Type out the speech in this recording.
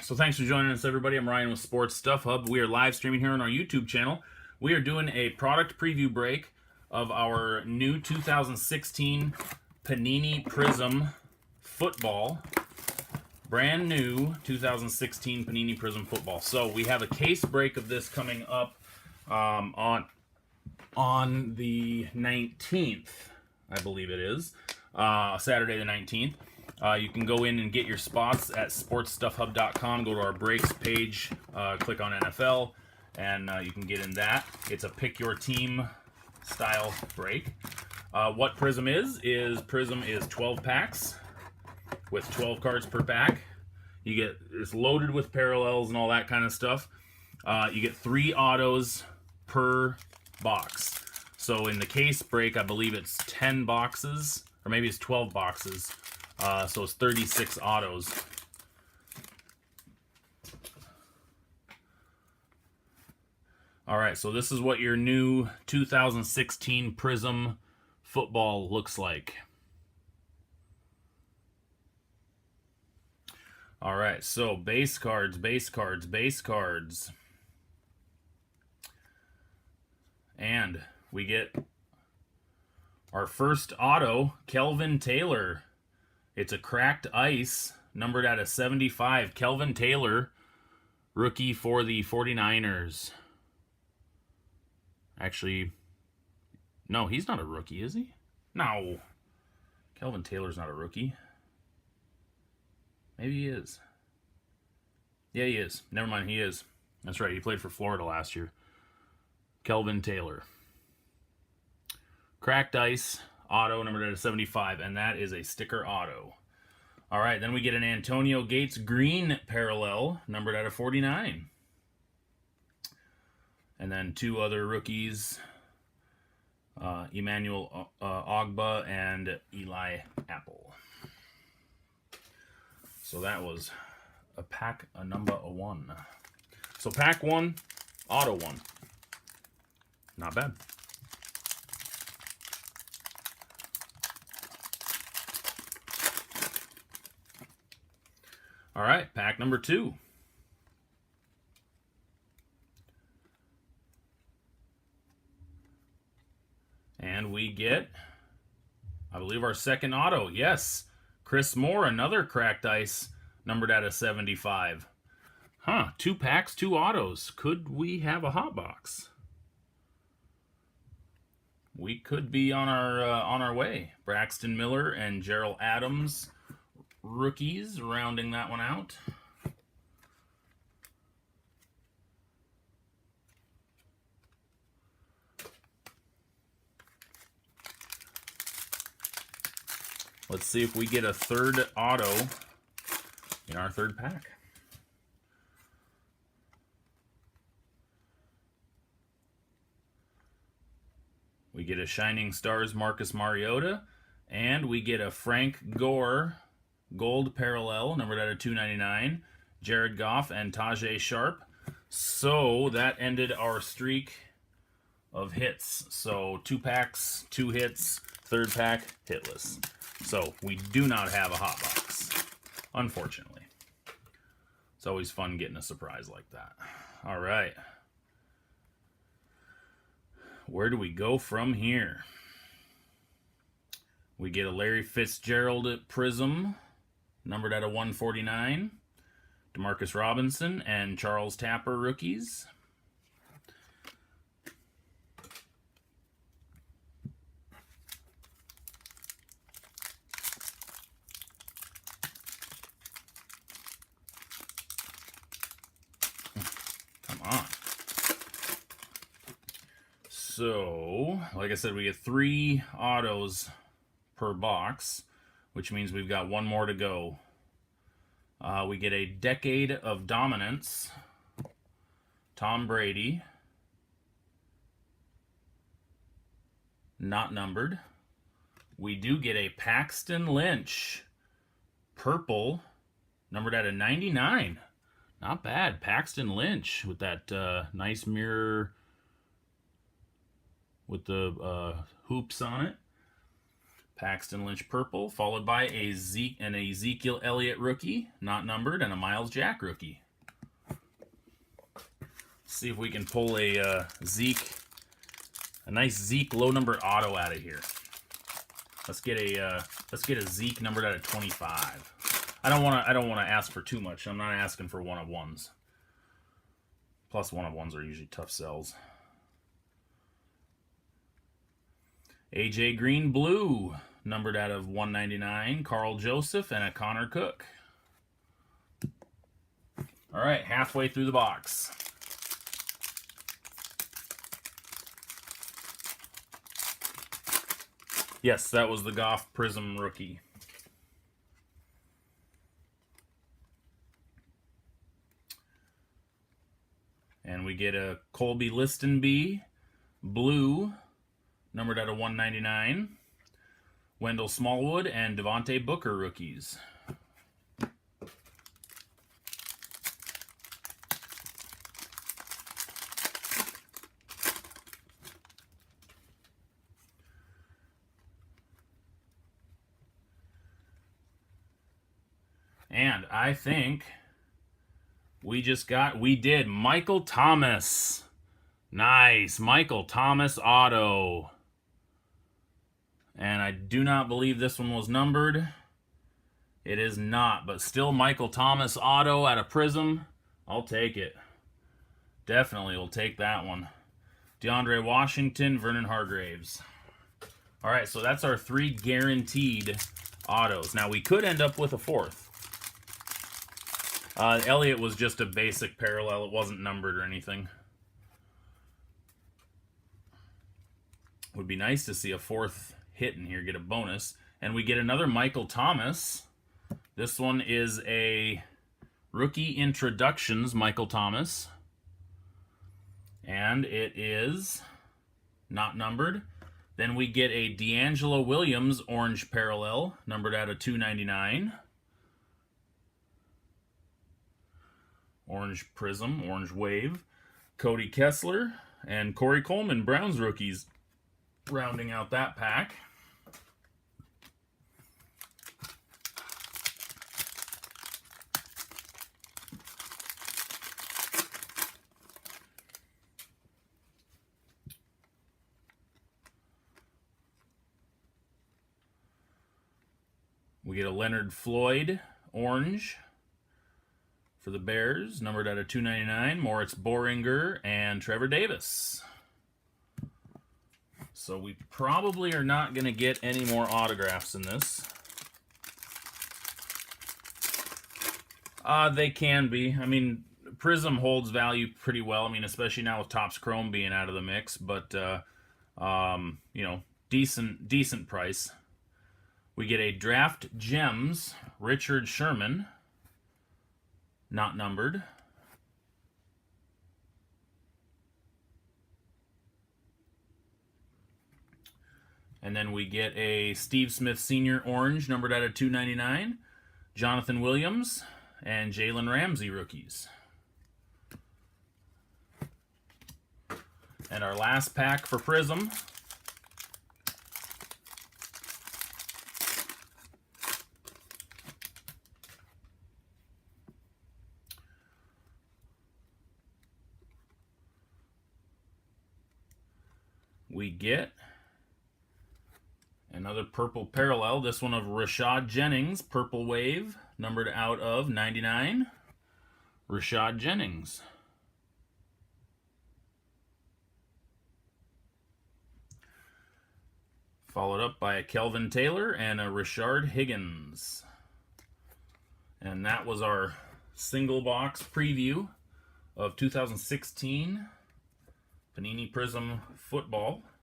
So thanks for joining us, everybody. I'm Ryan with Sports Stuff Hub. We are live streaming here on our YouTube channel. We are doing a product preview break of our new 2016 Panini Prizm football. Brand new 2016 Panini Prizm football. So we have a case break of this coming up on the 19th, I believe it is, Saturday the 19th. You can go in and get your spots at sportsstuffhub.com. Go to our breaks page, click on NFL, and you can get in that. It's a pick your team style break. What Prizm is Prizm is 12 packs with 12 cards per pack. It's loaded with parallels and all that kind of stuff. You get 3 autos per box. So in the case break, I believe it's 10 boxes, or maybe it's 12 boxes. So it's 36 autos. All right, so this is what your new 2016 Prizm football looks like. All right, so base cards, base cards, base cards. And we get our first auto, Kelvin Taylor. It's a cracked ice, numbered at a 75. Kelvin Taylor, rookie for the 49ers. Actually, no, he's not a rookie, is he? No. Kelvin Taylor's not a rookie. Maybe he is. Yeah, he is. Never mind, he is. That's right, he played for Florida last year. Kelvin Taylor. Cracked ice, auto, numbered at a 75, and that is a sticker auto. All right, then we get an Antonio Gates green parallel, numbered at a 49. And then 2 other rookies, Emmanuel Ogba and Eli Apple. So that was a pack, a number 1. So pack 1, auto 1. Not bad. All right, pack number 2. And we get, I believe, our second auto. Yes, Chris Moore, another cracked ice, numbered at a 75. Huh, 2 packs, 2 autos. Could we have a hot box? We could be on our way. Braxton Miller and Gerald Adams, rookies, rounding that one out. Let's see if we get a third auto in our third pack. We get a Shining Stars Marcus Mariota, and we get a Frank Gore gold parallel, numbered at a 299, Jared Goff and Tajay Sharp. So that ended our streak of hits. So 2 packs, 2 hits, third pack, hitless. So we do not have a hot box, unfortunately. It's always fun getting a surprise like that. All right. Where do we go from here? We get a Larry Fitzgerald Prizm, numbered at a 149. Demarcus Robinson and Charles Tapper rookies. Come on. So, like I said, we get 3 autos per box, which means we've got 1 more to go. We get a Decade of Dominance, Tom Brady, not numbered. We do get a Paxton Lynch, purple, numbered at a 99. Not bad, Paxton Lynch with that nice mirror with the hoops on it. Paxton Lynch purple, followed by an Ezekiel Elliott rookie, not numbered, and a Miles Jack rookie. See if we can pull a nice Zeke low number auto out of here. Let's get a Zeke numbered out of 25. I don't want to ask for too much. I'm not asking for 1/1s. Plus 1/1s are usually tough sells. AJ Green blue, numbered out of 199, Carl Joseph, and a Connor Cook. All right, halfway through the box. Yes, that was the Goff Prizm rookie. And we get a Colby Listenby blue, numbered out of 199. Wendell Smallwood and Devontae Booker rookies. And I think we did Michael Thomas. Nice, Michael Thomas auto. And I do not believe this one was numbered. It is not, but still Michael Thomas auto out of Prizm. I'll take it. Definitely will take that one. DeAndre Washington, Vernon Hargraves. All right, so that's our 3 guaranteed autos. Now, we could end up with a 4th. Elliott was just a basic parallel. It wasn't numbered or anything. Would be nice to see a 4th hit in here, get a bonus. And we get another Michael Thomas. This one is a rookie introductions Michael Thomas. And it is not numbered. Then we get a D'Angelo Williams orange parallel, numbered out of 299. Orange Prizm, orange wave. Cody Kessler and Corey Coleman, Browns rookies, rounding out that pack. We get a Leonard Floyd orange for the Bears, numbered out of 299, Moritz Boringer and Trevor Davis. So we probably are not going to get any more autographs in this. They can be. I mean, Prizm holds value pretty well. I mean, especially now with Topps Chrome being out of the mix, but you know, decent price. We get a Draft Gems Richard Sherman, not numbered. And then we get a Steve Smith Sr. orange, numbered out of 299. Jonathan Williams and Jalen Ramsey rookies. And our last pack for Prizm. We get another purple parallel, this one of Rashad Jennings, purple wave, numbered out of 99. Rashad Jennings. Followed up by a Kelvin Taylor and a Rashard Higgins. And that was our single box preview of 2016 Panini Prizm Football.